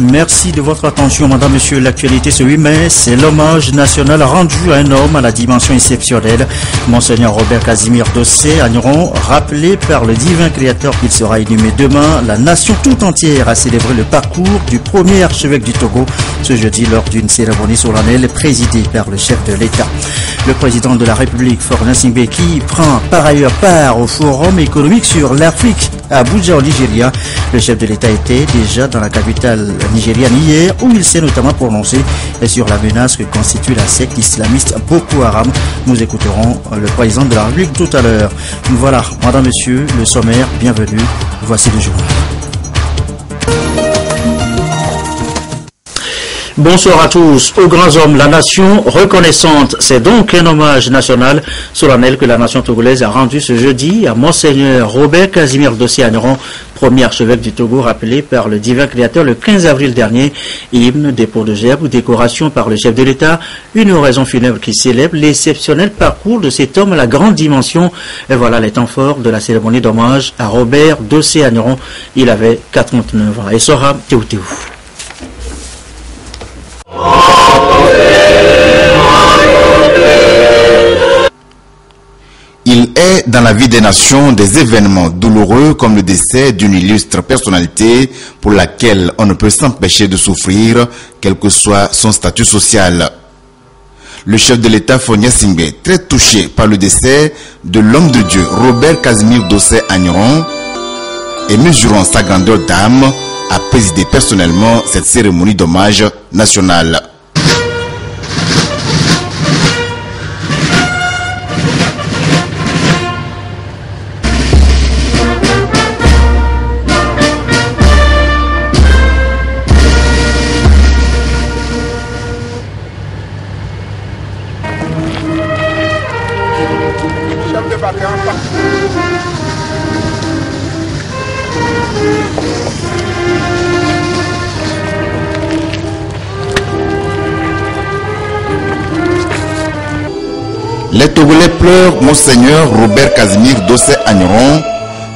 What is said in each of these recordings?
Merci de votre attention, madame, monsieur. L'actualité ce 8 mai, c'est l'hommage national rendu à un homme à la dimension exceptionnelle. Monseigneur Robert Casimir Dossé Agneron, rappelé par le divin créateur qu'il sera inhumé demain, la nation tout entière a célébré le parcours du premier archevêque du Togo ce jeudi lors d'une cérémonie solennelle présidée par le chef de l'État. Le président de la République, Faure Gnassingbé, qui prend par ailleurs part au forum économique sur l'Afrique à Abuja au Nigeria. Le chef de l'État était déjà dans la capitale nigériane hier, où il s'est notamment prononcé sur la menace que constitue la secte islamiste Boko Haram. Nous écouterons le président de la République tout à l'heure. Voilà, madame, monsieur, le sommaire, bienvenue. Voici le journal. Bonsoir à tous. Aux grands hommes, la nation reconnaissante. C'est donc un hommage national solennel que la nation togolaise a rendu ce jeudi à Monseigneur Robert Casimir Dossé Agneron, premier archevêque du Togo, rappelé par le divin créateur le 15 avril dernier. Hymne, dépôt de gerbes ou décoration par le chef de l'État, une oraison funèbre qui célèbre l'exceptionnel parcours de cet homme à la grande dimension. Et voilà les temps forts de la cérémonie d'hommage à Robert Dossé Agneron. Il avait 49 ans. Et Sora Théoutéou. Il est dans la vie des nations des événements douloureux comme le décès d'une illustre personnalité pour laquelle on ne peut s'empêcher de souffrir, quel que soit son statut social. Le chef de l'État Faure Gnassingbé, très touché par le décès de l'homme de Dieu Robert Casimir Dossé Agneron et mesurant sa grandeur d'âme, a présidé personnellement cette cérémonie d'hommage nationale. Les Togolais pleurent Monseigneur Robert Casimir Dossé Agneron,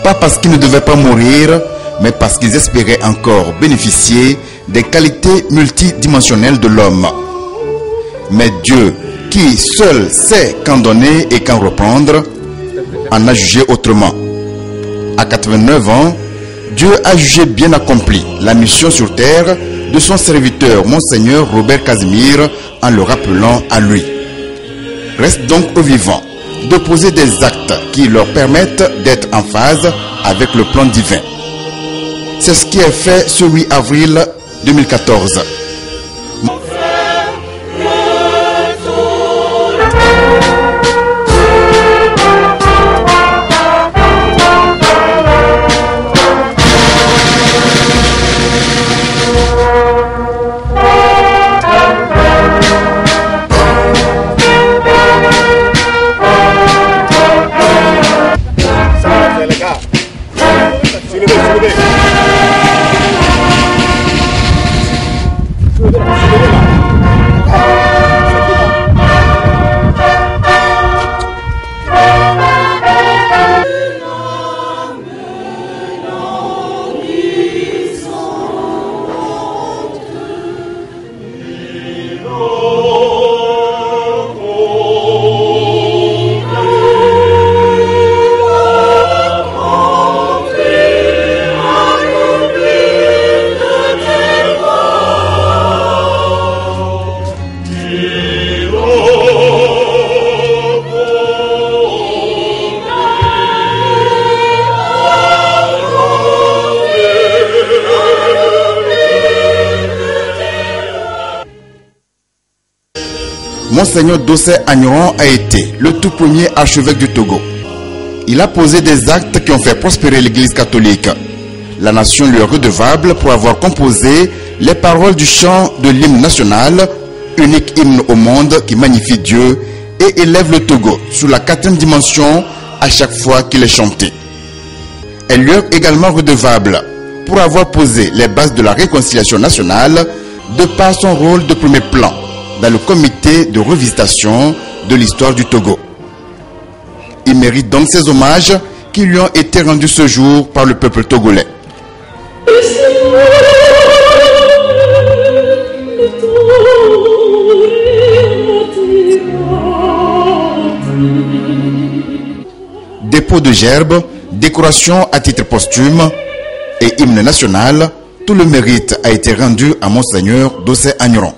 pas parce qu'il ne devait pas mourir, mais parce qu'ils espéraient encore bénéficier des qualités multidimensionnelles de l'homme. Mais Dieu, qui seul sait quand donner et quand reprendre, en a jugé autrement. À 89 ans, Dieu a jugé bien accompli la mission sur terre de son serviteur Monseigneur Robert Casimir en le rappelant à lui. Reste donc aux vivants de poser des actes qui leur permettent d'être en phase avec le plan divin. C'est ce qui est fait ce 8 avril 2014. Monseigneur Dossé Agneron a été le tout premier archevêque du Togo. Il a posé des actes qui ont fait prospérer l'Église catholique. La nation lui est redevable pour avoir composé les paroles du chant de l'hymne national, unique hymne au monde qui magnifie Dieu et élève le Togo sur la 4e dimension à chaque fois qu'il est chanté. Elle lui est également redevable pour avoir posé les bases de la réconciliation nationale de par son rôle de premier plan dans le comité de revisitation de l'histoire du Togo. Il mérite donc ces hommages qui lui ont été rendus ce jour par le peuple togolais. dépôt de gerbes, décoration à titre posthume et hymne national, tout le mérite a été rendu à Monseigneur Dossé Agneron.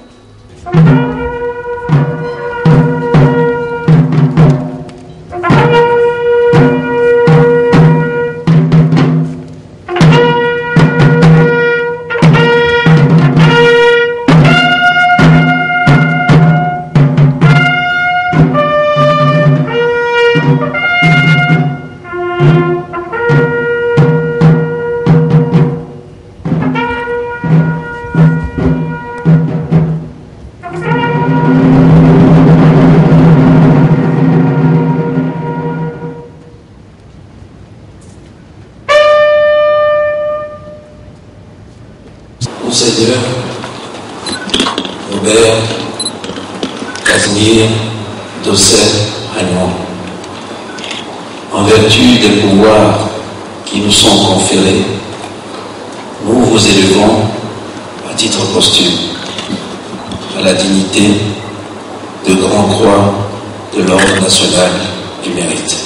Monseigneur Robert Casimir Dossé Agneron, en vertu des pouvoirs qui nous sont conférés, nous vous élevons à titre posthume à la dignité de Grand Croix de l'Ordre national du mérite.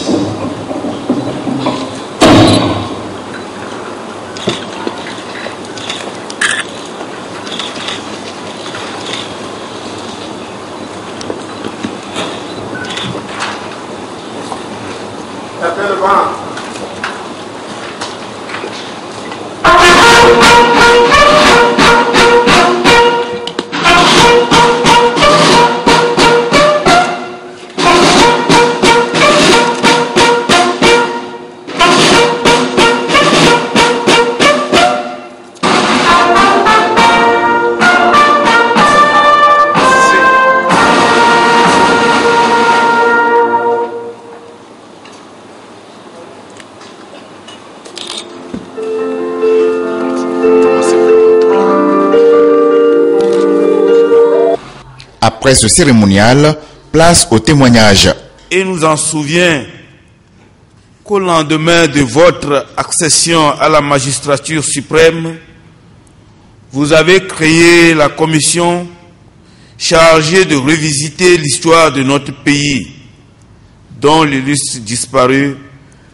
Après ce cérémonial, place au témoignage. Et nous en souvient qu'au lendemain de votre accession à la magistrature suprême, vous avez créé la commission chargée de revisiter l'histoire de notre pays, dont l'illustre disparu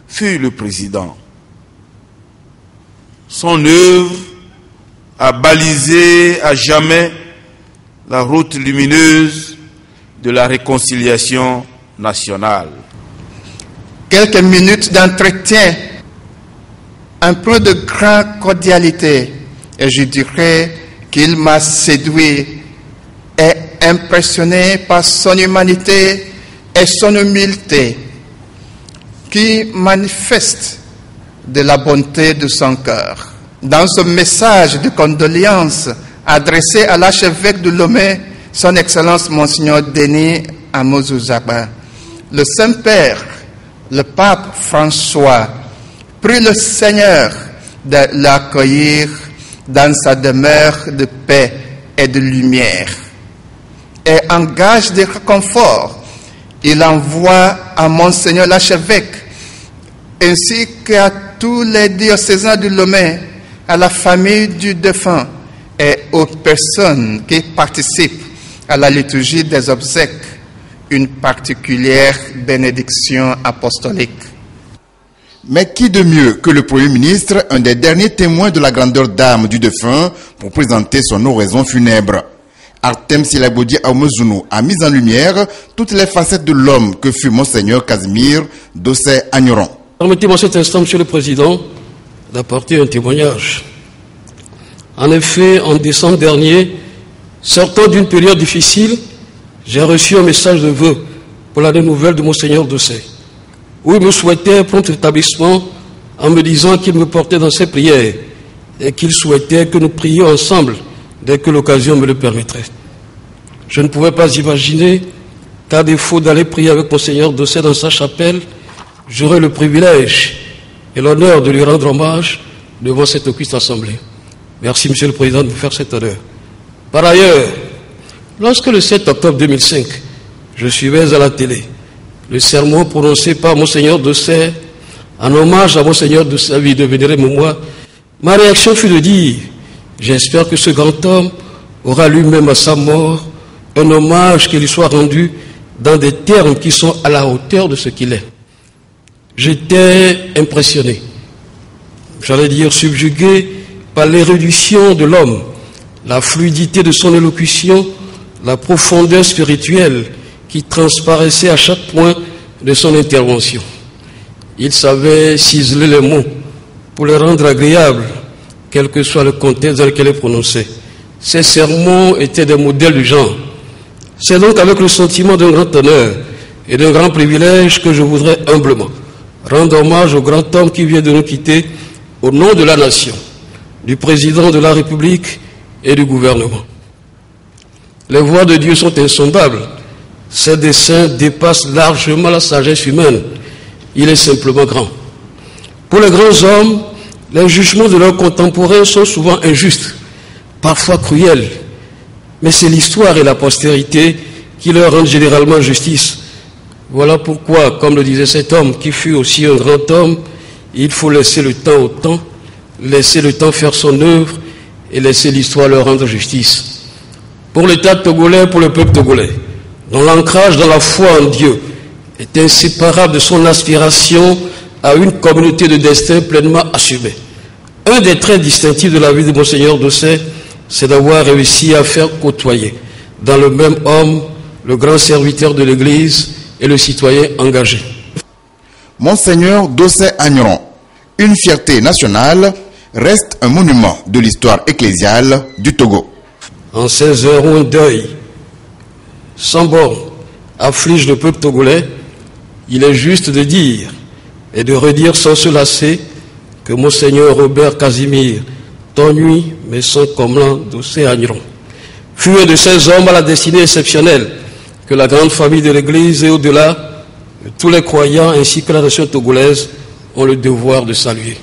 fut le président. Son œuvre a balisé à jamais la route lumineuse de la réconciliation nationale. Quelques minutes d'entretien, empreint de grande cordialité, et je dirais qu'il m'a séduit et impressionné par son humanité et son humilité, qui manifeste de la bonté de son cœur. Dans ce message de condoléances adressé à l'archevêque de Lomé, son Excellence Monseigneur Denis Amouzou-Zaba, le Saint-Père, le Pape François, prie le Seigneur de l'accueillir dans sa demeure de paix et de lumière. Et en gage de réconfort, il envoie à Monseigneur l'archevêque, ainsi qu'à tous les diocésains de Lomé, à la famille du défunt et aux personnes qui participent à la liturgie des obsèques, une particulière bénédiction apostolique. Mais qui de mieux que le Premier ministre, un des derniers témoins de la grandeur d'âme du défunt, pour présenter son oraison funèbre. Artem Silabodi Aoumezounou a mis en lumière toutes les facettes de l'homme que fut Monseigneur Casimir Dossé Agneron. Permettez-moi à cet instant, Monsieur le Président, d'apporter un témoignage. En effet, en décembre dernier, sortant d'une période difficile, j'ai reçu un message de vœux pour l'année nouvelle de Monseigneur Dossé, où il me souhaitait un prompt rétablissement en me disant qu'il me portait dans ses prières et qu'il souhaitait que nous prions ensemble dès que l'occasion me le permettrait. Je ne pouvais pas imaginer qu'à défaut d'aller prier avec Monseigneur Dossé dans sa chapelle, j'aurais le privilège et l'honneur de lui rendre hommage devant cette auguste assemblée. Merci, Monsieur le Président, de me faire cet honneur. Par ailleurs, lorsque le 7 octobre 2005, je suivais à la télé le sermon prononcé par Monseigneur Dossé en hommage à Monseigneur de sa vie de vénéré Moumoua, ma réaction fut de dire: j'espère que ce grand homme aura lui-même à sa mort un hommage qui lui soit rendu dans des termes qui sont à la hauteur de ce qu'il est. J'étais impressionné, j'allais dire subjugué par l'érudition de l'homme, la fluidité de son élocution, la profondeur spirituelle qui transparaissait à chaque point de son intervention. Il savait ciseler les mots pour les rendre agréables, quel que soit le contexte dans lequel il prononçait. Ses sermons étaient des modèles du genre. C'est donc avec le sentiment d'un grand honneur et d'un grand privilège que je voudrais humblement rendre hommage au grand homme qui vient de nous quitter au nom de la nation, du président de la République et du gouvernement. Les voies de Dieu sont insondables. Ses desseins dépassent largement la sagesse humaine. Il est simplement grand. Pour les grands hommes, les jugements de leurs contemporains sont souvent injustes, parfois cruels. Mais c'est l'histoire et la postérité qui leur rendent généralement justice. Voilà pourquoi, comme le disait cet homme qui fut aussi un grand homme, il faut laisser le temps au temps, laisser le temps faire son œuvre et laisser l'histoire leur rendre justice. Pour l'État togolais, pour le peuple togolais, dont l'ancrage dans la foi en Dieu est inséparable de son aspiration à une communauté de destin pleinement assumée. Un des traits distinctifs de la vie de Monseigneur Dossé, c'est d'avoir réussi à faire côtoyer dans le même homme le grand serviteur de l'Église et le citoyen engagé. Monseigneur Dossé Agneron, une fierté nationale, reste un monument de l'histoire ecclésiale du Togo. En ces heures où un deuil sans borne afflige le peuple togolais, il est juste de dire et de redire sans se lasser que Monseigneur Robert Casimir Tonui Messon Komlan Dossé Agneron fut un de ces hommes à la destinée exceptionnelle que la grande famille de l'Église et au-delà, tous les croyants ainsi que la nation togolaise ont le devoir de saluer.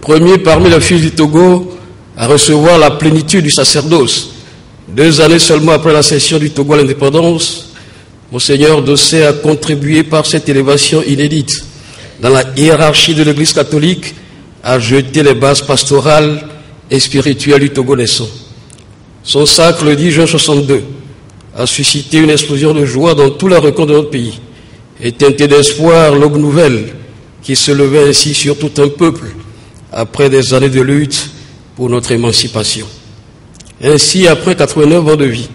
Premier parmi les fils du Togo à recevoir la plénitude du sacerdoce, 2 années seulement après la cession du Togo à l'indépendance, Monseigneur Dossé a contribué par cette élévation inédite dans la hiérarchie de l'Église catholique à jeter les bases pastorales et spirituelles du Togo naissant. Son sacre, le 10 juin 62, a suscité une explosion de joie dans tous les recoins de notre pays et teinté d'espoir l'aube nouvelle qui se levait ainsi sur tout un peuple après des années de lutte pour notre émancipation. Ainsi, après 89 ans de vie,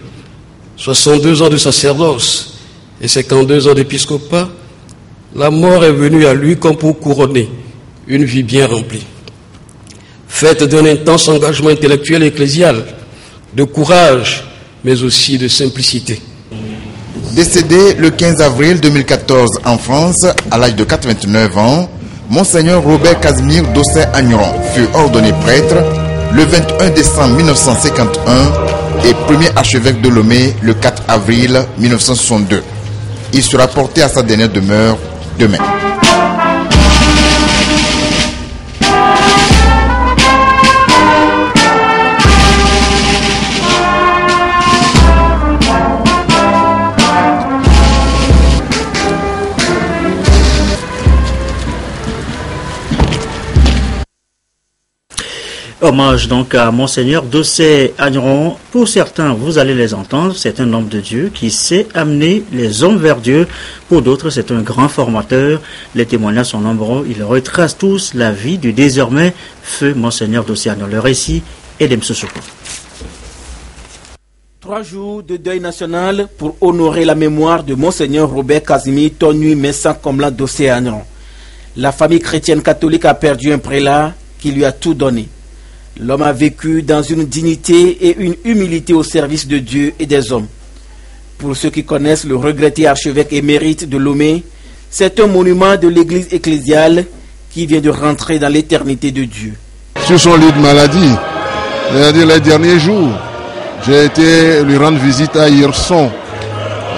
62 ans de sacerdoce et 52 ans d'épiscopat, la mort est venue à lui comme pour couronner une vie bien remplie, faite d'un intense engagement intellectuel et ecclésial, de courage, mais aussi de simplicité. Décédé le 15 avril 2014 en France, à l'âge de 89 ans, Monseigneur Robert Casimir Dossé Agneron fut ordonné prêtre le 21 décembre 1951 et premier archevêque de Lomé le 4 avril 1962. Il sera porté à sa dernière demeure demain. Hommage donc à Monseigneur Dossé Agneron. Pour certains, vous allez les entendre, c'est un homme de Dieu qui sait amener les hommes vers Dieu. Pour d'autres, c'est un grand formateur. Les témoignages sont nombreux. Ils retracent tous la vie du désormais feu Monseigneur Dossé Agneron. Le récit est d'Emsoussoukou. 3 jours de deuil national pour honorer la mémoire de Monseigneur Robert Casimir Tonui Messon Komlan Dossé Agneron. La famille chrétienne catholique a perdu un prélat qui lui a tout donné. L'homme a vécu dans une dignité et une humilité au service de Dieu et des hommes. Pour ceux qui connaissent le regretté archevêque émérite de Lomé, c'est un monument de l'église ecclésiale qui vient de rentrer dans l'éternité de Dieu. Sur son lit de maladie, c'est-à-dire les derniers jours, j'ai été lui rendre visite à Hirson,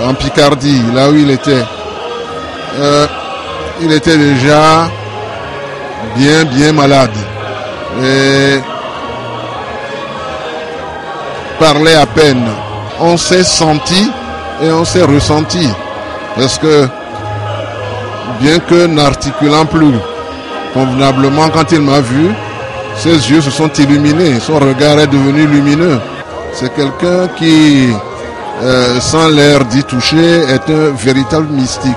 en Picardie, là où il était. Il était déjà bien malade. Et parlait à peine. On s'est senti et on s'est ressenti. Parce que, bien que n'articulant plus convenablement, quand il m'a vu, ses yeux se sont illuminés, son regard est devenu lumineux. C'est quelqu'un qui, sans l'air d'y toucher, est un véritable mystique.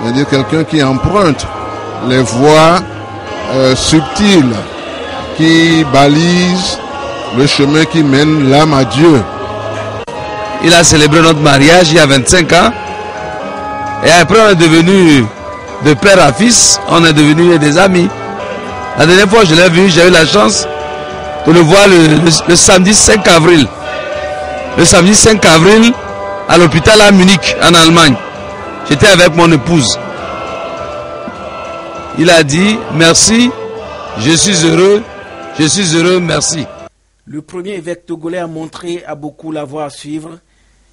c'est-à-dire quelqu'un qui emprunte les voies subtiles qui balisent le chemin qui mène l'âme à Dieu. Il a célébré notre mariage il y a 25 ans. Et après, on est devenu de père à fils, on est devenus des amis. La dernière fois que je l'ai vu, j'ai eu la chance de le voir le samedi 5 avril. Le samedi 5 avril, à l'hôpital à Munich, en Allemagne. J'étais avec mon épouse. Il a dit, merci, je suis heureux, merci. Le premier évêque togolais a montré à beaucoup la voie à suivre.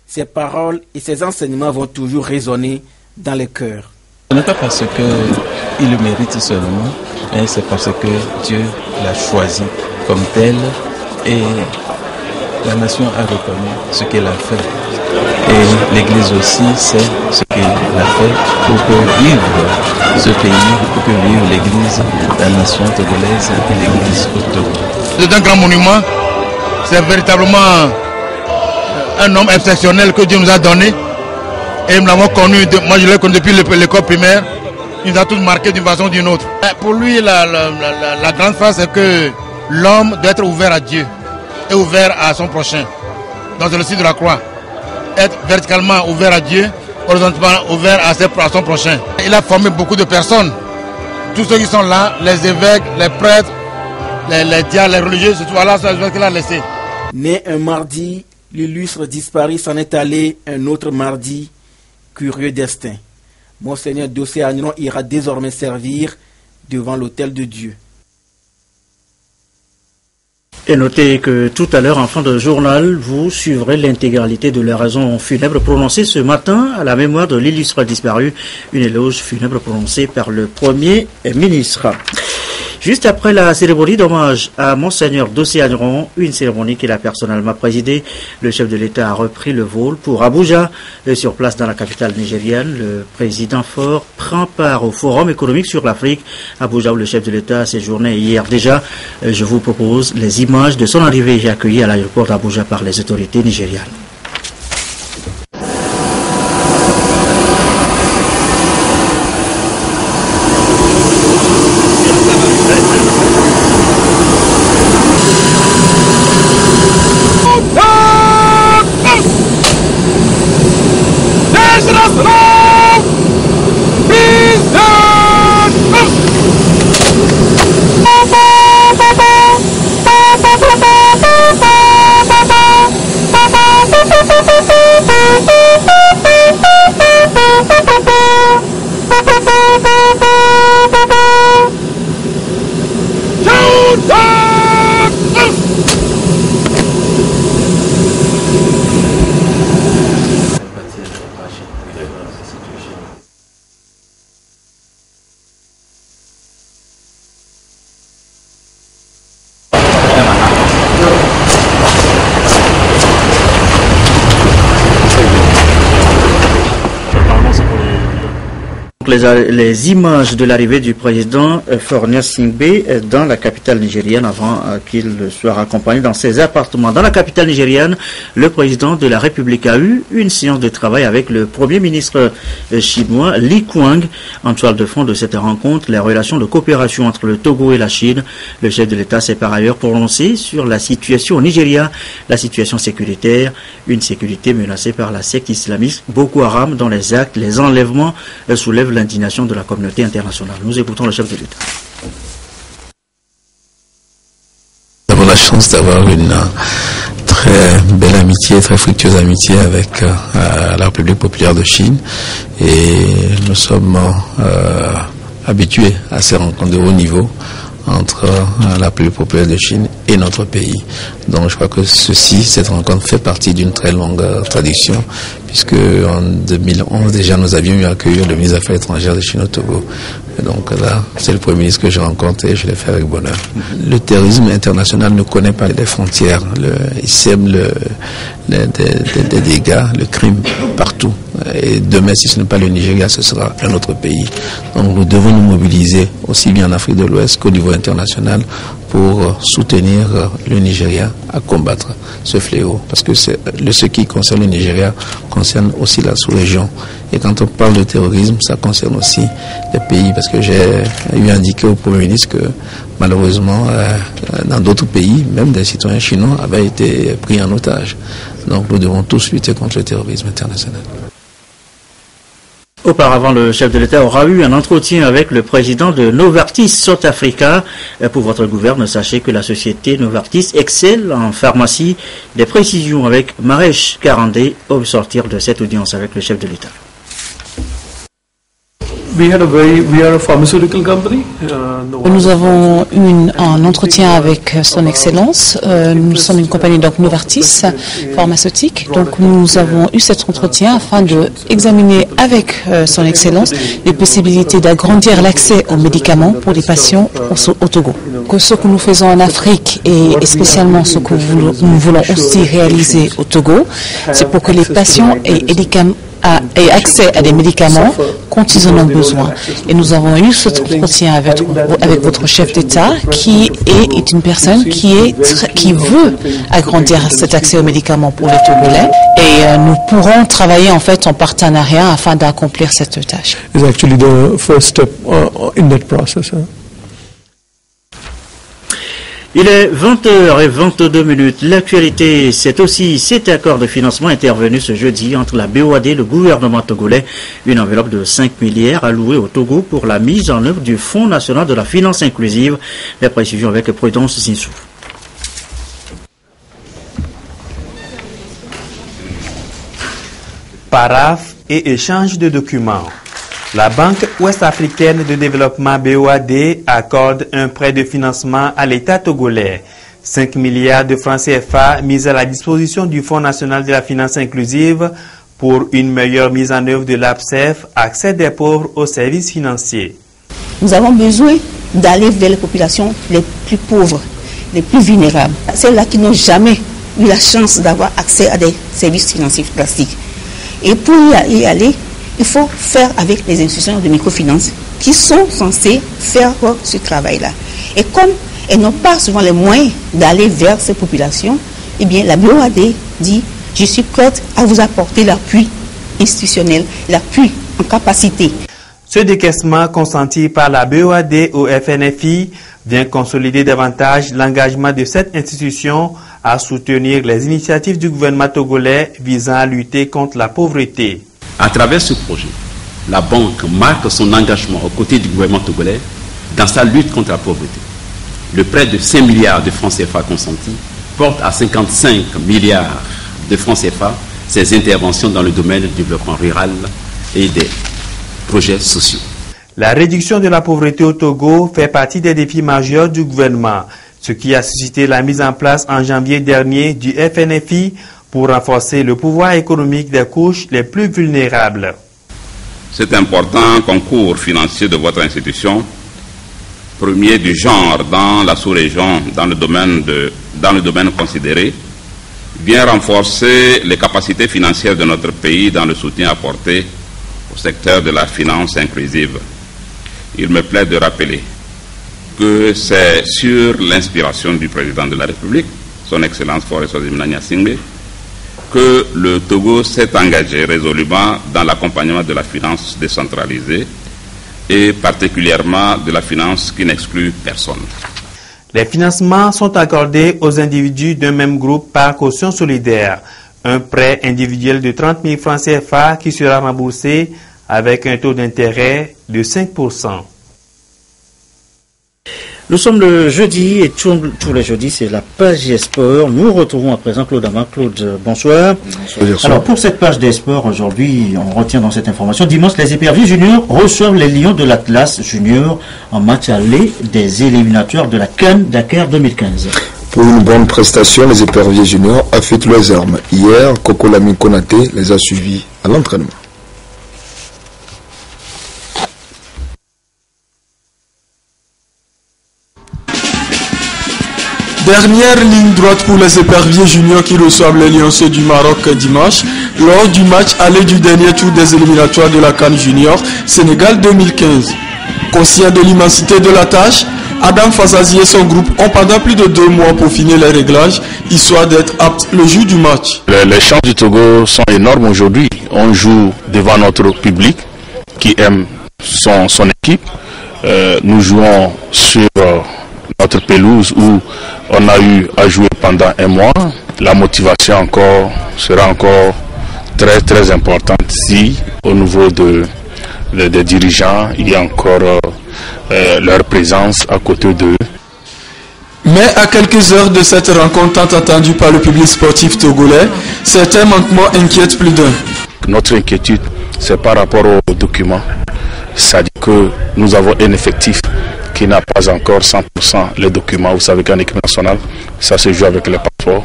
Ses paroles et ses enseignements vont toujours résonner dans les cœurs. Ce n'est pas parce qu'il le mérite seulement, mais c'est parce que Dieu l'a choisi comme tel et la nation a reconnu ce qu'elle a fait. Et l'Église aussi sait ce qu'elle a fait pour que vive ce pays, pour que vive l'Église, la nation togolaise et l'Église au Togo. C'est un grand monument, c'est véritablement un homme exceptionnel que Dieu nous a donné. Et nous l'avons connu, moi je l'ai connu depuis l'école primaire, il nous a tous marqué d'une façon ou d'une autre. Pour lui, la grande phrase c'est que l'homme doit être ouvert à Dieu et ouvert à son prochain. Donc c'est le signe de la croix. Être verticalement ouvert à Dieu, horizontalement ouvert à son prochain. Il a formé beaucoup de personnes. Tous ceux qui sont là, les évêques, les prêtres, les diacres, les religieux, c'est tout voilà ce qu'il a laissé. Né un mardi, l'illustre disparu s'en est allé un autre mardi. Curieux destin. Monseigneur Dossé Agneron ira désormais servir devant l'autel de Dieu. Et notez que tout à l'heure, en fin de journal, vous suivrez l'intégralité de l'oraison funèbre prononcée ce matin à la mémoire de l'illustre disparu, une éloge funèbre prononcée par le Premier ministre. Juste après la cérémonie d'hommage à Monseigneur Dossé Agneron, une cérémonie qu'il a personnellement présidée, le chef de l'État a repris le vol pour Abuja. Sur place dans la capitale nigériane, le président Faure prend part au Forum économique sur l'Afrique, Abuja où le chef de l'État a séjourné hier déjà. Je vous propose les images de son arrivée et accueilli à l'aéroport d'Abuja par les autorités nigérianes. Les images de l'arrivée du président Fornia Singbe dans la capitale nigérienne avant qu'il soit raccompagné dans ses appartements. Dans la capitale nigérienne, le président de la République a eu une séance de travail avec le premier ministre chinois Li Qiang. En toile de fond de cette rencontre, les relations de coopération entre le Togo et la Chine. Le chef de l'État s'est par ailleurs prononcé sur la situation au Nigeria, la situation sécuritaire, une sécurité menacée par la secte islamiste Boko Haram dont les actes, les enlèvements soulèvent l'indignation de la communauté internationale. Nous écoutons le chef de l'État. Nous avons la chance d'avoir une très belle amitié, très fructueuse amitié avec la République populaire de Chine et nous sommes habitués à ces rencontres de haut niveau entre la République populaire de Chine et notre pays. Donc je crois que cette rencontre fait partie d'une très longue tradition, puisque en 2011 déjà nous avions eu à accueillir le ministre des Affaires étrangères de Chine au Togo. Et donc là, c'est le Premier ministre que je rencontre et je l'ai fait avec bonheur. Le terrorisme international ne connaît pas les frontières. Il sème des dégâts, le crime partout partout. Et demain, si ce n'est pas le Nigeria, ce sera un autre pays. Donc nous devons nous mobiliser aussi bien en Afrique de l'Ouest qu'au niveau international pour soutenir le Nigeria à combattre ce fléau. Parce que ce qui concerne le Nigeria concerne aussi la sous-région. Et quand on parle de terrorisme, ça concerne aussi les pays. Parce que j'ai eu indiqué au Premier ministre que malheureusement, dans d'autres pays, même des citoyens chinois avaient été pris en otage. Donc nous devons tous lutter contre le terrorisme international. Auparavant, le chef de l'État aura eu un entretien avec le président de Novartis South Africa. Pour votre gouverne, sachez que la société Novartis excelle en pharmacie. Des précisions avec Maresh Karandé au sortir de cette audience avec le chef de l'État. Nous avons eu un entretien avec son Excellence. Nous sommes une compagnie donc Novartis pharmaceutique. Donc nous avons eu cet entretien afin d'examiner avec son Excellence les possibilités d'agrandir l'accès aux médicaments pour les patients au Togo. Que ce que nous faisons en Afrique et spécialement ce que nous voulons aussi réaliser au Togo, c'est pour que les patients aient accès à des médicaments quand ils en ont besoin. Et nous avons eu cet entretien avec votre chef d'État qui est une personne qui veut agrandir cet accès aux médicaments pour les Togolais. Et nous pourrons travailler en fait en partenariat afin d'accomplir cette tâche. Is actually the first step in that process. Il est 20h22. L'actualité, c'est aussi cet accord de financement intervenu ce jeudi entre la BOAD et le gouvernement togolais. Une enveloppe de 5 milliards allouée au Togo pour la mise en œuvre du Fonds national de la finance inclusive. Les précisions avec Prudence Zinsou. Paraphe et échange de documents. La Banque ouest-africaine de développement BOAD accorde un prêt de financement à l'État togolais. 5 milliards de francs CFA mis à la disposition du Fonds national de la finance inclusive pour une meilleure mise en œuvre de l'APSEF, accès des pauvres aux services financiers. Nous avons besoin d'aller vers les populations les plus pauvres, les plus vulnérables. Celles-là qui n'ont jamais eu la chance d'avoir accès à des services financiers classiques. Et pour y aller, il faut faire avec les institutions de microfinance qui sont censées faire ce travail-là. Et comme elles n'ont pas souvent les moyens d'aller vers ces populations, eh bien la BOAD dit « Je suis prête à vous apporter l'appui institutionnel, l'appui en capacité ». Ce décaissement consenti par la BOAD au FNFI vient consolider davantage l'engagement de cette institution à soutenir les initiatives du gouvernement togolais visant à lutter contre la pauvreté. À travers ce projet, la banque marque son engagement aux côtés du gouvernement togolais dans sa lutte contre la pauvreté. Le prêt de 5 milliards de francs CFA consentis porte à 55 milliards de francs CFA ses interventions dans le domaine du développement rural et des projets sociaux. La réduction de la pauvreté au Togo fait partie des défis majeurs du gouvernement, ce qui a suscité la mise en place en janvier dernier du FNFI pour renforcer le pouvoir économique des couches les plus vulnérables. Cet important concours financier de votre institution, premier du genre dans la sous-région, dans le domaine considéré, vient renforcer les capacités financières de notre pays dans le soutien apporté au secteur de la finance inclusive. Il me plaît de rappeler que c'est sur l'inspiration du président de la République, son Excellence Faure Sozimana Gnassingbé, que le Togo s'est engagé résolument dans l'accompagnement de la finance décentralisée et particulièrement de la finance qui n'exclut personne. Les financements sont accordés aux individus d'un même groupe par caution solidaire. Un prêt individuel de 30 000 francs CFA qui sera remboursé avec un taux d'intérêt de 5%. Nous sommes le jeudi et tous les jeudis, c'est la page des sports. Nous retrouvons à présent Claude Amand. Claude, bonsoir. Bonsoir. Alors pour cette page des sports, aujourd'hui, on retient dans cette information, dimanche, les éperviers juniors reçoivent les Lions de l'Atlas junior en match aller des éliminatoires de la CAN Dakar 2015. Pour une bonne prestation, les éperviers juniors affûtent leurs armes. Hier, Koko Lamine Konaté les a suivis à l'entraînement. Dernière ligne droite pour les éperviers juniors qui reçoivent les Lionceux du Maroc dimanche lors du match aller du dernier tour des éliminatoires de la CAN Junior Sénégal 2015. Conscient de l'immensité de la tâche, Adam Fazazi et son groupe ont pendant plus de 2 mois pour finir les réglages, histoire d'être aptes le jour du match. Les chances du Togo sont énormes aujourd'hui. On joue devant notre public qui aime son équipe. Nous jouons sur notre pelouse où on a eu à jouer pendant 1 mois. La motivation sera encore très très importante si au niveau des dirigeants il y a encore leur présence à côté d'eux. Mais à quelques heures de cette rencontre tant attendue par le public sportif togolais, certains manquements inquiètent plus d'un. Notre inquiétude, c'est par rapport aux documents. C'est-à-dire que nous avons un effectif qui n'a pas encore 100% les documents. Vous savez qu'en équipe nationale, ça se joue avec les passeports.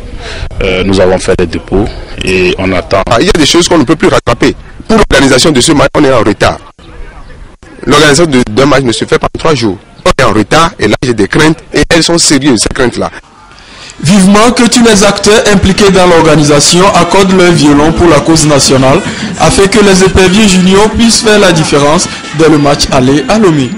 Nous avons fait les dépôts et on attend. Il y a des choses qu'on ne peut plus rattraper. Pour l'organisation de ce match, on est en retard. L'organisation d'un match ne se fait pas en 3 jours. On est en retard et là j'ai des craintes et elles sont sérieuses, ces craintes-là. Vivement que tous les acteurs impliqués dans l'organisation accordent leur violon pour la cause nationale afin que les éperviers juniors puissent faire la différence dans le match aller à Lomé.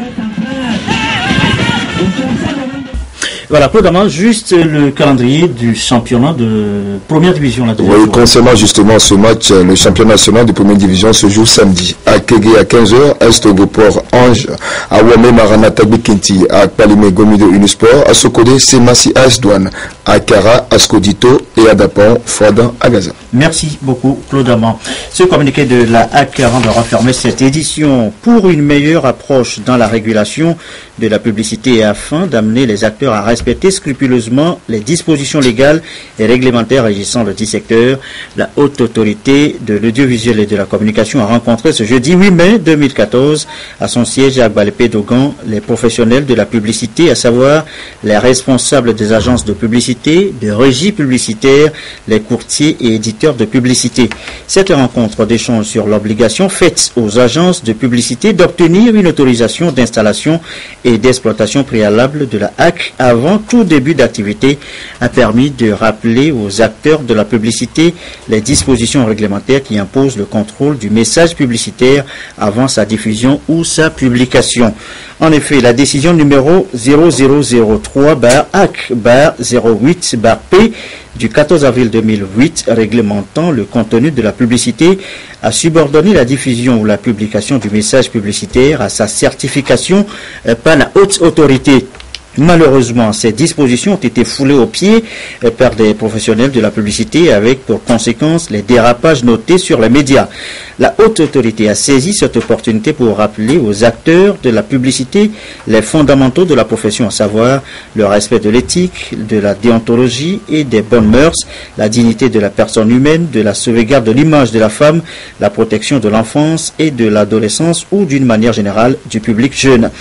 Voilà, probablement juste le calendrier du championnat de première division. Oui, concernant justement ce match, le championnat national de première division se joue samedi à Kégué à 15h, à Stogoport Ange, à Wame Maranata Bikinti, à Palime Gomido Unisport, à Sokode Semasi AS Douane, à Kara, à Skodito et à Dapon Froidan à Gaza. Merci beaucoup Claude Amand. Ce communiqué de la HAC40 va fermer cette édition pour une meilleure approche dans la régulation de la publicité et afin d'amener les acteurs à respecter scrupuleusement les dispositions légales et réglementaires régissant le dit secteur. La haute autorité de l'audiovisuel et de la communication a rencontré ce jeudi 8 mai 2014 à son siège à Agbalépé Dogan les professionnels de la publicité, à savoir les responsables des agences de publicité, de régies publicitaires, les courtiers et éditeurs de publicité. Cette rencontre d'échange sur l'obligation faite aux agences de publicité d'obtenir une autorisation d'installation et d'exploitation préalable de la HAC avant tout début d'activité a permis de rappeler aux acteurs de la publicité les dispositions réglementaires qui imposent le contrôle du message publicitaire avant sa diffusion ou sa publication. En effet, la décision numéro 0003/HAC/08/P du 14 avril 2008 réglementant le contenu de la publicité a subordonné la diffusion ou la publication du message publicitaire à sa certification par la haute autorité. Malheureusement, ces dispositions ont été foulées aux pieds par des professionnels de la publicité avec pour conséquence les dérapages notés sur les médias. La haute autorité a saisi cette opportunité pour rappeler aux acteurs de la publicité les fondamentaux de la profession, à savoir le respect de l'éthique, de la déontologie et des bonnes mœurs, la dignité de la personne humaine, de la sauvegarde de l'image de la femme, la protection de l'enfance et de l'adolescence ou d'une manière générale du public jeune.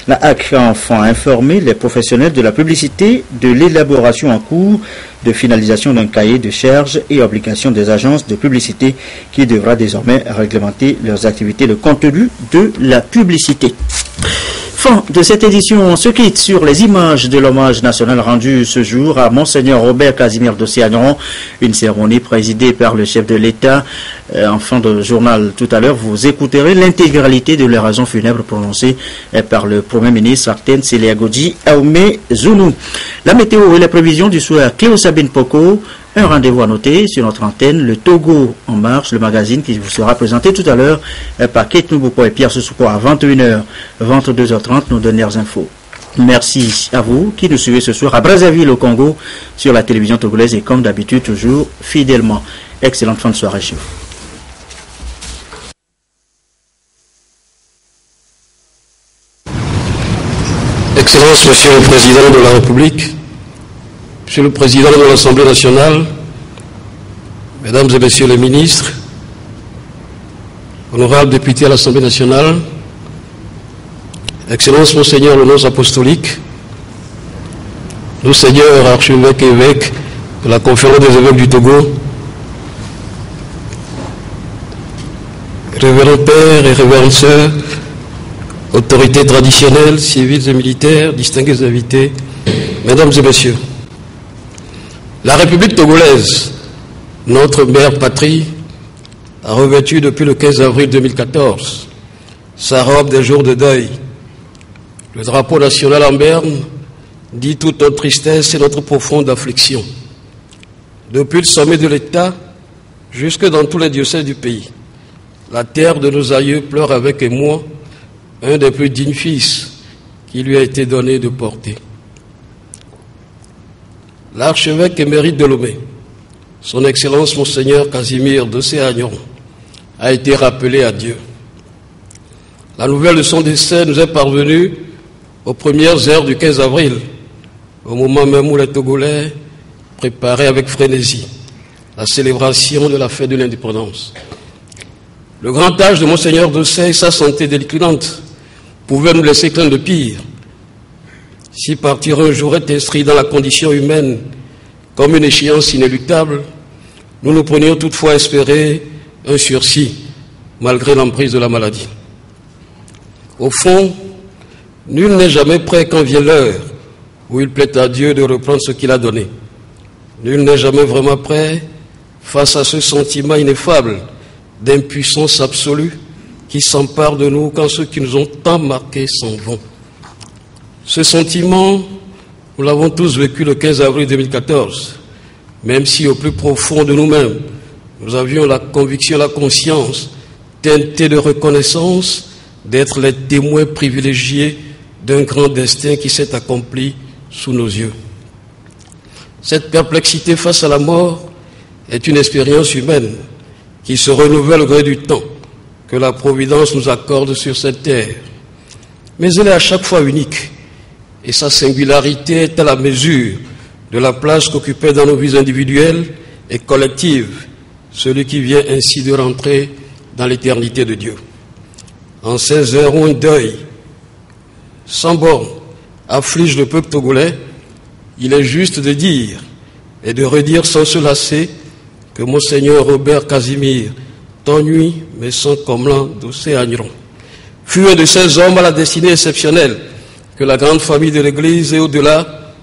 La HAC a enfin informé les professionnels de la publicité de l'élaboration en cours de finalisation d'un cahier de charges et obligations des agences de publicité qui devra désormais réglementer leurs activités, le contenu de la publicité. Fin de cette édition, on se quitte sur les images de l'hommage national rendu ce jour à Monseigneur Robert Casimir Dossé-Agneron, une cérémonie présidée par le chef de l'État. En fin de journal tout à l'heure, vous écouterez l'intégralité de l'oraison funèbre prononcée par le Premier ministre Arten Seleagodji Aoumé Zounou. La météo et les prévisions du soir, Cléo Sabine Poko. Un rendez-vous à noter sur notre antenne, le Togo en marche, le magazine qui vous sera présenté tout à l'heure par Kate Noubouko et Pierre Sesouko à 21h, 22h30, nos dernières infos. Merci à vous qui nous suivez ce soir à Brazzaville au Congo sur la télévision togolaise et comme d'habitude toujours fidèlement. Excellente fin de soirée chez vous. Excellence, Monsieur le Président de la République, Monsieur le Président de l'Assemblée nationale, Mesdames et Messieurs les ministres, honorables députés à l'Assemblée nationale, Excellence Monseigneur le nonce apostolique, nos seigneurs archevêques et évêques de la Conférence des évêques du Togo, révérends pères et révérends sœurs, autorités traditionnelles, civiles et militaires, distingués invités, Mesdames et Messieurs, La République togolaise, notre mère patrie, a revêtu depuis le 15 avril 2014 sa robe des jours de deuil. Le drapeau national en berne dit toute notre tristesse et notre profonde affliction. Depuis le sommet de l'État, jusque dans tous les diocèses du pays, la terre de nos aïeux pleure avec émoi un des plus dignes fils qui lui a été donné de porter. L'archevêque émérite de Lomé, son Excellence Monseigneur Casimir Dossé-Agneron, a été rappelé à Dieu. La nouvelle de son décès nous est parvenue aux premières heures du 15 avril, au moment même où les Togolais préparaient avec frénésie la célébration de la fête de l'indépendance. Le grand âge de Monseigneur Dossé et sa santé déclinante pouvaient nous laisser craindre de pire. Si partir un jour est inscrit dans la condition humaine comme une échéance inéluctable, nous nous prenions toutefois à espérer un sursis, malgré l'emprise de la maladie. Au fond, nul n'est jamais prêt quand vient l'heure où il plaît à Dieu de reprendre ce qu'il a donné. Nul n'est jamais vraiment prêt face à ce sentiment ineffable d'impuissance absolue qui s'empare de nous quand ceux qui nous ont tant marqués s'en vont. Ce sentiment, nous l'avons tous vécu le 15 avril 2014, même si au plus profond de nous-mêmes, nous avions la conviction, la conscience, teintée de reconnaissance, d'être les témoins privilégiés d'un grand destin qui s'est accompli sous nos yeux. Cette perplexité face à la mort est une expérience humaine qui se renouvelle au gré du temps que la Providence nous accorde sur cette terre. Mais elle est à chaque fois unique et sa singularité est à la mesure de la place qu'occupait dans nos vies individuelles et collectives celui qui vient ainsi de rentrer dans l'éternité de Dieu. En ces heures où un deuil sans borne afflige le peuple togolais, il est juste de dire et de redire sans se lasser que Monseigneur Robert Casimir Tonui Messan Komlan Dossé-Agneron fut un de ces hommes à la destinée exceptionnelle que la grande famille de l'Église et au-delà,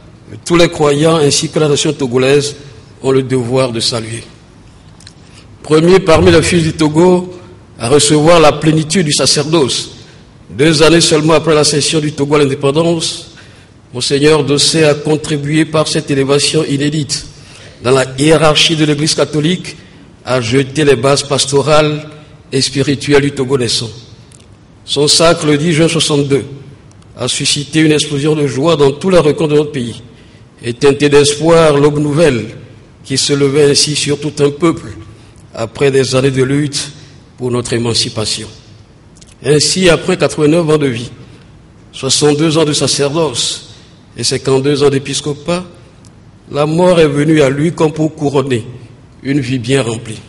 tous les croyants ainsi que la nation togolaise ont le devoir de saluer. Premier parmi les fils du Togo à recevoir la plénitude du sacerdoce, 2 années seulement après la cession du Togo à l'indépendance, Monseigneur Dossé a contribué par cette élévation inédite dans la hiérarchie de l'Église catholique à jeter les bases pastorales et spirituelles du Togo naissant. Son sacre, le 10 juin 62, a suscité une explosion de joie dans tous les recoins de notre pays et teinté d'espoir l'aube nouvelle qui se levait ainsi sur tout un peuple après des années de lutte pour notre émancipation. Ainsi, après 89 ans de vie, 62 ans de sacerdoce et 52 ans d'épiscopat, la mort est venue à lui comme pour couronner une vie bien remplie.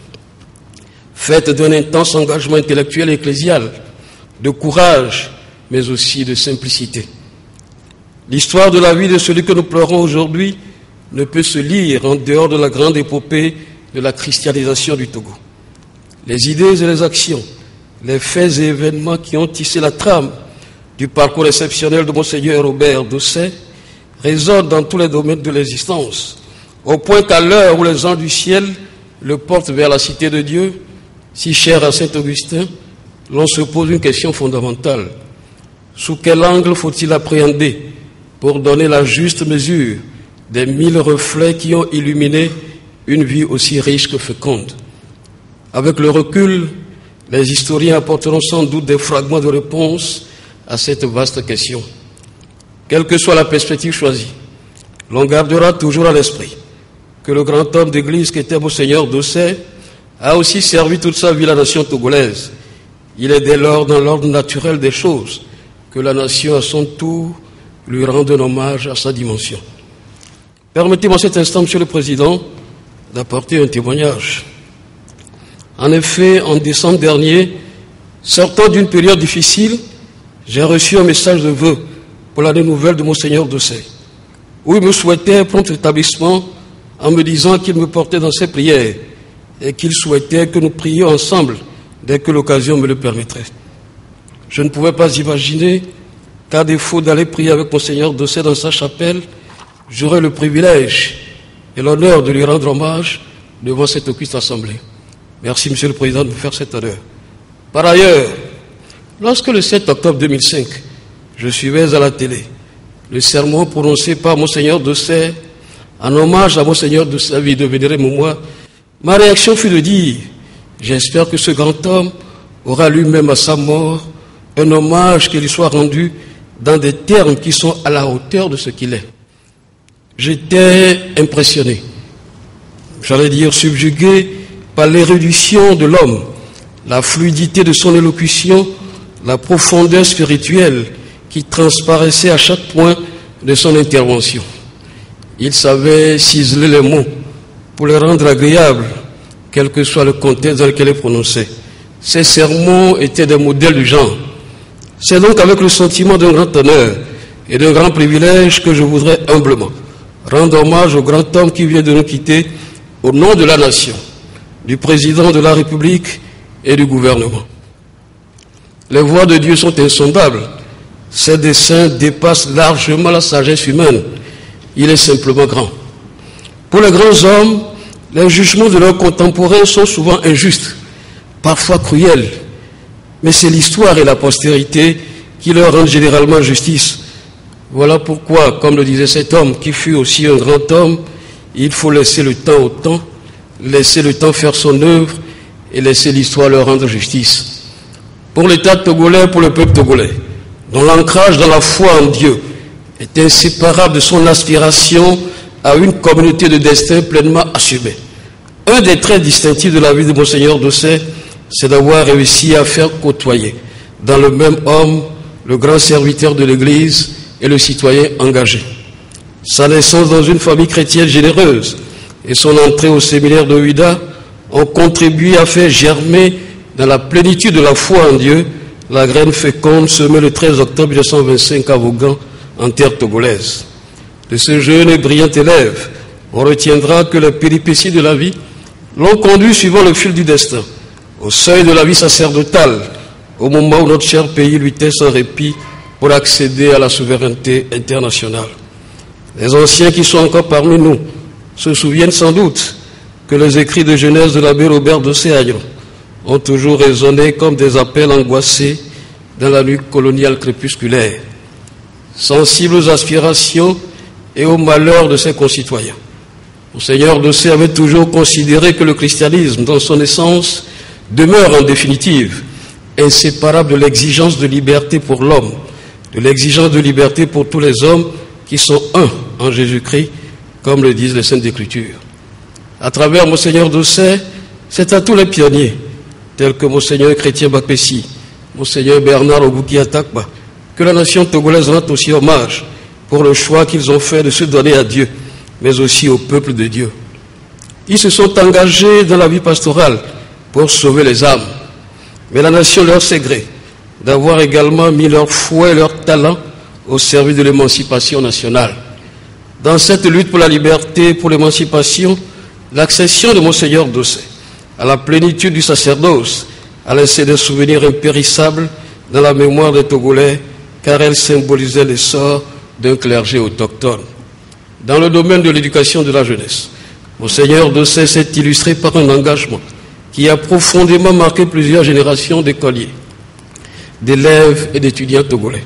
Faite d'un intense engagement intellectuel et ecclésial, de courage, mais aussi de simplicité. L'histoire de la vie de celui que nous pleurons aujourd'hui ne peut se lire en dehors de la grande épopée de la christianisation du Togo. Les idées et les actions, les faits et événements qui ont tissé la trame du parcours exceptionnel de Monseigneur Robert Dossé résonnent dans tous les domaines de l'existence, au point qu'à l'heure où les anges du ciel le portent vers la cité de Dieu, si chère à Saint Augustin, l'on se pose une question fondamentale. Sous quel angle faut-il appréhender pour donner la juste mesure des 1000 reflets qui ont illuminé une vie aussi riche que féconde? Avec le recul, les historiens apporteront sans doute des fragments de réponse à cette vaste question. Quelle que soit la perspective choisie, l'on gardera toujours à l'esprit que le grand homme d'église qu'était Monseigneur Dossé a aussi servi toute sa vie la nation togolaise. Il est dès lors dans l'ordre naturel des choses que la nation à son tour lui rende un hommage à sa dimension. Permettez-moi cet instant, Monsieur le Président, d'apporter un témoignage. En effet, en décembre dernier, sortant d'une période difficile, j'ai reçu un message de vœux pour l'année nouvelle de Monseigneur Dossé, où il me souhaitait un prompt rétablissement en me disant qu'il me portait dans ses prières et qu'il souhaitait que nous prions ensemble dès que l'occasion me le permettrait. Je ne pouvais pas imaginer qu'à défaut d'aller prier avec Monseigneur Dossé dans sa chapelle, j'aurais le privilège et l'honneur de lui rendre hommage devant cette auguste assemblée. Merci, Monsieur le Président, de me faire cet honneur. Par ailleurs, lorsque le 7 octobre 2005, je suivais à la télé le sermon prononcé par Monseigneur Dossé en hommage à Monseigneur Dossé, vie de vénéré Moumoua, ma réaction fut de dire: j'espère que ce grand homme aura lui-même à sa mort un hommage qui lui soit rendu dans des termes qui sont à la hauteur de ce qu'il est. J'étais impressionné, j'allais dire subjugué, par l'érudition de l'homme, la fluidité de son élocution, la profondeur spirituelle qui transparaissait à chaque point de son intervention. Il savait ciseler les mots pour les rendre agréables, quel que soit le contexte dans lequel il prononçait. Ces sermons étaient des modèles du genre. C'est donc avec le sentiment d'un grand honneur et d'un grand privilège que je voudrais humblement rendre hommage au grand homme qui vient de nous quitter au nom de la nation, du président de la République et du gouvernement. Les voies de Dieu sont insondables. Ses desseins dépassent largement la sagesse humaine. Il est simplement grand. Pour les grands hommes, les jugements de leurs contemporains sont souvent injustes, parfois cruels. Mais c'est l'histoire et la postérité qui leur rendent généralement justice. Voilà pourquoi, comme le disait cet homme qui fut aussi un grand homme, il faut laisser le temps au temps, laisser le temps faire son œuvre et laisser l'histoire leur rendre justice. Pour l'État togolais, pour le peuple togolais, dont l'ancrage dans la foi en Dieu est inséparable de son aspiration à une communauté de destin pleinement assumée. Un des traits distinctifs de la vie de Monseigneur Dossé, c'est d'avoir réussi à faire côtoyer dans le même homme le grand serviteur de l'Église et le citoyen engagé. Sa naissance dans une famille chrétienne généreuse et son entrée au séminaire de Ouida ont contribué à faire germer dans la plénitude de la foi en Dieu la graine féconde semée le 13 octobre 1925 à Vaughan, en terre togolaise. De ce jeune et brillant élève, on retiendra que les péripéties de la vie l'ont conduit suivant le fil du destin, au seuil de la vie sacerdotale, au moment où notre cher pays luttait sans répit pour accéder à la souveraineté internationale. Les anciens qui sont encore parmi nous se souviennent sans doute que les écrits de jeunesse de l'abbé Robert Dossé Agnon ont toujours résonné comme des appels angoissés dans la nuit coloniale crépusculaire, sensibles aux aspirations et aux malheurs de ses concitoyens. Monseigneur Dossé avait toujours considéré que le christianisme, dans son essence, demeure en définitive inséparable de l'exigence de liberté pour l'homme, de l'exigence de liberté pour tous les hommes qui sont un en Jésus-Christ, comme le disent les Saintes Écritures. À travers Monseigneur Dossé, c'est à tous les pionniers, tels que Monseigneur Chrétien Bakpessi, Monseigneur Bernard Oguki Atakba, que la nation togolaise rend aussi hommage pour le choix qu'ils ont fait de se donner à Dieu, mais aussi au peuple de Dieu. Ils se sont engagés dans la vie pastorale pour sauver les âmes, mais la nation leur sait gré d'avoir également mis leur foi et leur talent au service de l'émancipation nationale. Dans cette lutte pour la liberté, pour l'émancipation, l'accession de Monseigneur Dossé à la plénitude du sacerdoce a laissé des souvenirs impérissables dans la mémoire des Togolais, car elle symbolisait l'essor d'un clergé autochtone. Dans le domaine de l'éducation de la jeunesse, Monseigneur Dossé s'est illustré par un engagement qui a profondément marqué plusieurs générations d'écoliers, d'élèves et d'étudiants togolais.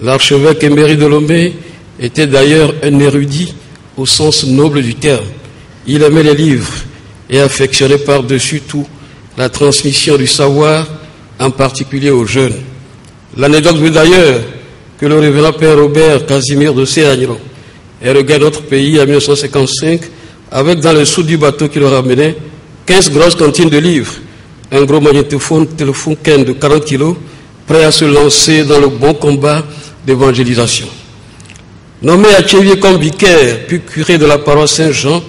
L'archevêque émérite de Lomé était d'ailleurs un érudit au sens noble du terme. Il aimait les livres et affectionnait par-dessus tout la transmission du savoir, en particulier aux jeunes. L'anecdote veut d'ailleurs que le révérend Père Robert Casimir Dossé Agnon ait regagné notre pays en 1955 avec dans les sous du bateau qui le ramenait 15 grosses cantines de livres, un gros magnétophone téléphone Ken de 40 kilos, prêt à se lancer dans le bon combat d'évangélisation. Nommé à Tchévier comme vicaire, puis curé de la paroisse Saint-Jean,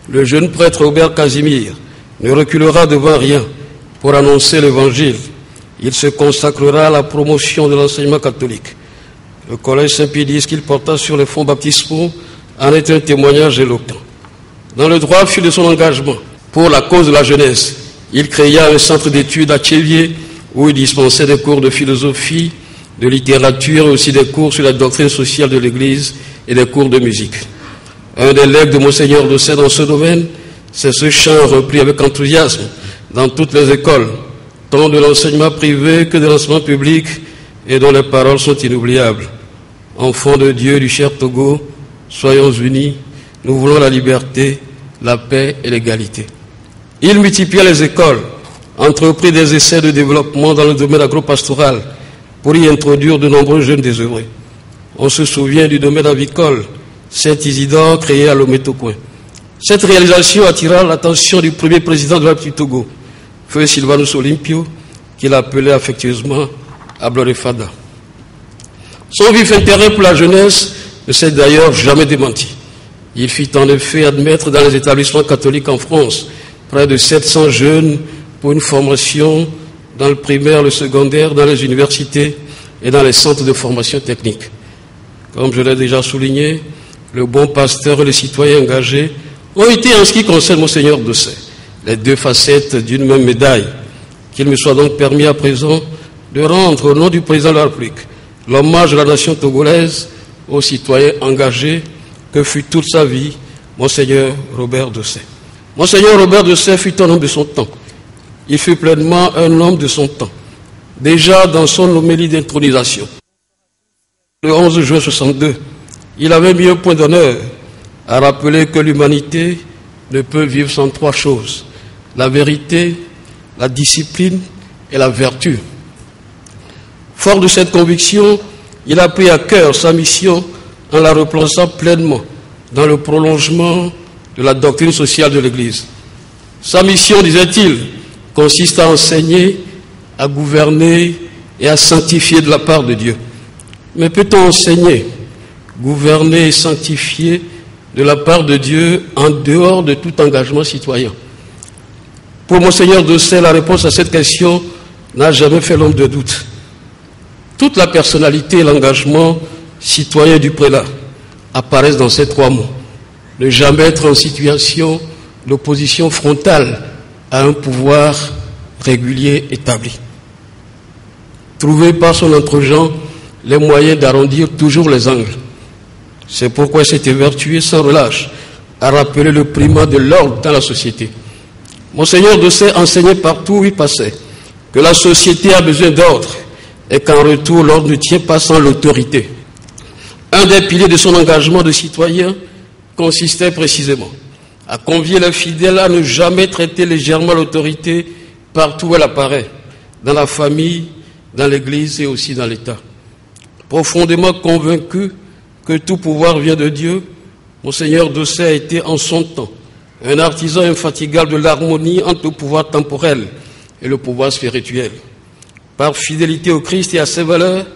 le jeune prêtre Robert Casimir ne reculera devant rien pour annoncer l'évangile. Il se consacrera à la promotion de l'enseignement catholique. Le collège Saint-Pédis qu'il porta sur les fonds baptismaux en est un témoignage éloquent. Dans le droit fil de son engagement pour la cause de la jeunesse, il créa un centre d'études à Tchévier où il dispensait des cours de philosophie, de littérature et aussi des cours sur la doctrine sociale de l'Église et des cours de musique. Un des legs de Monseigneur Dossé dans ce domaine, c'est ce chant repris avec enthousiasme dans toutes les écoles, tant de l'enseignement privé que de l'enseignement public, et dont les paroles sont inoubliables. Enfants de Dieu du cher Togo, soyons unis, nous voulons la liberté, la paix et l'égalité. Il multiplia les écoles, entreprit des essais de développement dans le domaine agropastoral pour y introduire de nombreux jeunes désœuvrés. On se souvient du domaine avicole, Saint-Isidore créé à Lomé-Tocoin. Cette réalisation attira l'attention du premier président de la République du Togo, Feu Sylvanus Olympio, qu'il appelait affectueusement Ablorefada. Son vif intérêt pour la jeunesse ne s'est d'ailleurs jamais démenti. Il fit en effet admettre dans les établissements catholiques en France près de 700 jeunes pour une formation dans le primaire, le secondaire, dans les universités et dans les centres de formation technique. Comme je l'ai déjà souligné, le bon pasteur et les citoyens engagés ont été, en ce qui concerne Monseigneur Dossé, les deux facettes d'une même médaille. Qu'il me soit donc permis à présent de rendre au nom du président de la République l'hommage de la nation togolaise aux citoyens engagés que fut toute sa vie Monseigneur Robert Dossé. Monseigneur Robert Dossé fut un homme de son temps. Il fut pleinement un homme de son temps. Déjà dans son homélie d'intronisation, le 11 juin 62, il avait mis un point d'honneur à rappeler que l'humanité ne peut vivre sans trois choses: la vérité, la discipline et la vertu. Fort de cette conviction, il a pris à cœur sa mission en la replaçant pleinement dans le prolongement de la doctrine sociale de l'Église. Sa mission, disait-il, consiste à enseigner, à gouverner et à sanctifier de la part de Dieu. Mais peut-on enseigner, gouverner et sanctifier de la part de Dieu en dehors de tout engagement citoyen? Pour Monseigneur Dossé, la réponse à cette question n'a jamais fait l'ombre de doute. Toute la personnalité et l'engagement citoyen du prélat apparaissent dans ces trois mots: ne jamais être en situation d'opposition frontale à un pouvoir régulier établi. Trouver par son entre-gens les moyens d'arrondir toujours les angles. C'est pourquoi il s'est évertué sans relâche à rappeler le primat de l'ordre dans la société. Monseigneur Dossé enseignait partout où il passait que la société a besoin d'ordre et qu'en retour, l'ordre ne tient pas sans l'autorité. Un des piliers de son engagement de citoyen consistait précisément à convier les fidèles à ne jamais traiter légèrement l'autorité partout où elle apparaît, dans la famille, dans l'Église et aussi dans l'État. Profondément convaincu que tout pouvoir vient de Dieu, Monseigneur Dossé a été en son temps un artisan infatigable de l'harmonie entre le pouvoir temporel et le pouvoir spirituel. Par fidélité au Christ et à ses valeurs,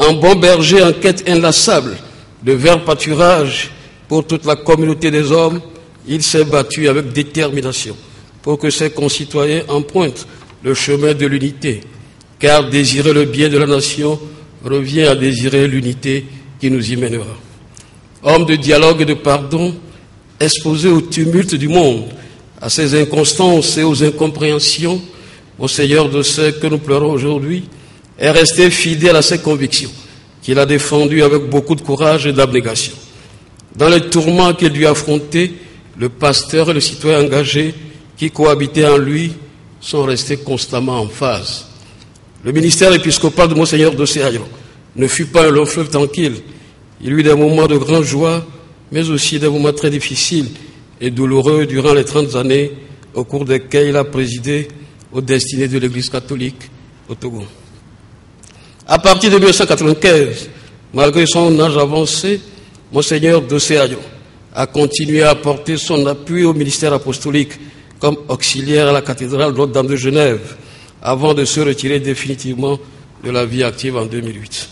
un bon berger en quête inlassable de vert pâturage pour toute la communauté des hommes, il s'est battu avec détermination pour que ses concitoyens empruntent le chemin de l'unité, car désirer le bien de la nation revient à désirer l'unité qui nous y mènera. Homme de dialogue et de pardon, exposé au tumulte du monde, à ses inconstances et aux incompréhensions, Monseigneur Dossé, que nous pleurons aujourd'hui, est resté fidèle à ses convictions, qu'il a défendues avec beaucoup de courage et d'abnégation. Dans les tourments qu'il dut affronter, le pasteur et le citoyen engagé qui cohabitaient en lui sont restés constamment en phase. Le ministère épiscopal de Monseigneur Dossé ne fut pas un long fleuve tranquille. Il eut des moments de grande joie, mais aussi des moments très difficiles et douloureux durant les 30 années au cours desquelles il a présidé aux destinées de l'Église catholique au Togo. À partir de 1995, malgré son âge avancé, Monseigneur Dossé a continué à apporter son appui au ministère apostolique comme auxiliaire à la cathédrale Notre-Dame de Genève, avant de se retirer définitivement de la vie active en 2008.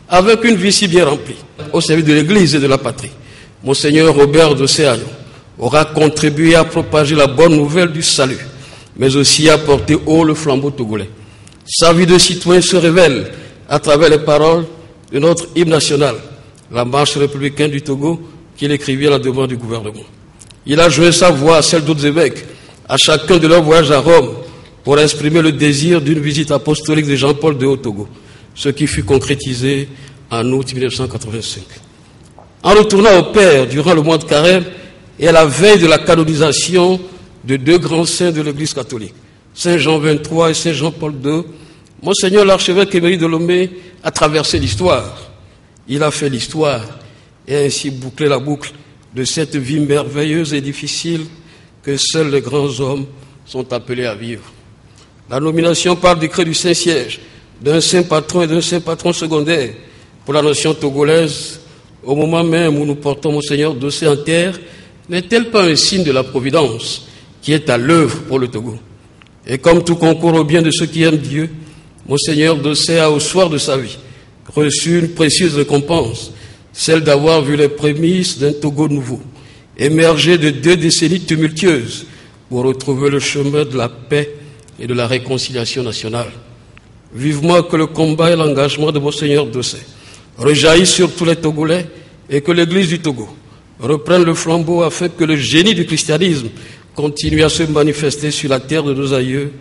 Avec une vie si bien remplie, au service de l'Église et de la patrie, Monseigneur Robert Dossé aura contribué à propager la bonne nouvelle du salut, mais aussi à porter haut le flambeau togolais. Sa vie de citoyen se révèle à travers les paroles de notre hymne national, la marche républicaine du Togo, qu'il écrivit à la demande du gouvernement. Il a joint sa voix à celle d'autres évêques, à chacun de leurs voyages à Rome, pour exprimer le désir d'une visite apostolique de Jean-Paul II au Togo, ce qui fut concrétisé en août 1985. en retournant au Père durant le mois de Carême et à la veille de la canonisation de deux grands saints de l'Église catholique, Saint Jean XXIII et Saint Jean-Paul II, Monseigneur l'archevêque Émérite de Lomé a traversé l'histoire. Il a fait l'histoire et a ainsi bouclé la boucle de cette vie merveilleuse et difficile que seuls les grands hommes sont appelés à vivre. La nomination par décret du Saint-Siège d'un saint patron et d'un saint patron secondaire pour la nation togolaise, au moment même où nous portons Monseigneur Dossé en terre, n'est-elle pas un signe de la providence qui est à l'œuvre pour le Togo? Et comme tout concourt au bien de ceux qui aiment Dieu, Monseigneur Dossé a, au soir de sa vie, reçu une précieuse récompense, celle d'avoir vu les prémices d'un Togo nouveau, émerger de 2 décennies tumultueuses pour retrouver le chemin de la paix et de la réconciliation nationale. Vivement que le combat et l'engagement de Monseigneur Dossé rejaillissent sur tous les Togolais et que l'Église du Togo reprenne le flambeau afin que le génie du christianisme continue à se manifester sur la terre de nos aïeux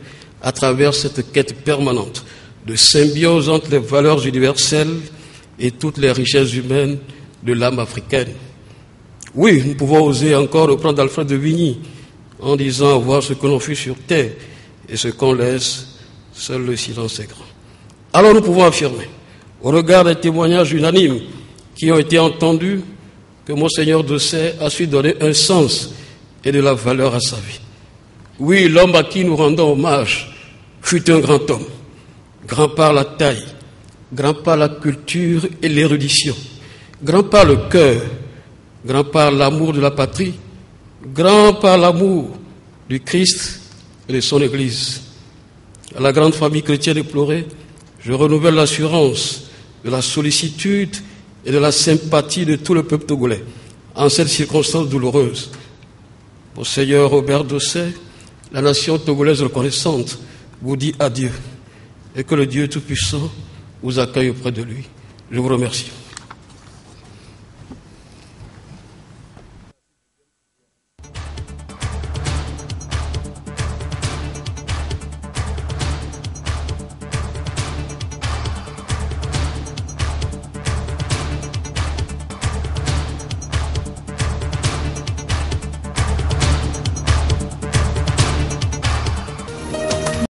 à travers cette quête permanente de symbiose entre les valeurs universelles et toutes les richesses humaines de l'âme africaine. Oui, nous pouvons oser encore reprendre Alfred de Vigny en disant voir ce que l'on fut sur terre et ce qu'on laisse, seul le silence est grand. Alors nous pouvons affirmer, au regard des témoignages unanimes qui ont été entendus, que Monseigneur Dossé a su donner un sens et de la valeur à sa vie. Oui, l'homme à qui nous rendons hommage fut un grand homme, grand par la taille, grand par la culture et l'érudition, grand par le cœur, grand par l'amour de la patrie, grand par l'amour du Christ et de son Église. À la grande famille chrétienne éplorée, je renouvelle l'assurance de la sollicitude et de la sympathie de tout le peuple togolais en cette circonstance douloureuse. Monseigneur Robert Dossé, la nation togolaise reconnaissante vous dit adieu et que le Dieu Tout-Puissant vous accueille auprès de lui. Je vous remercie.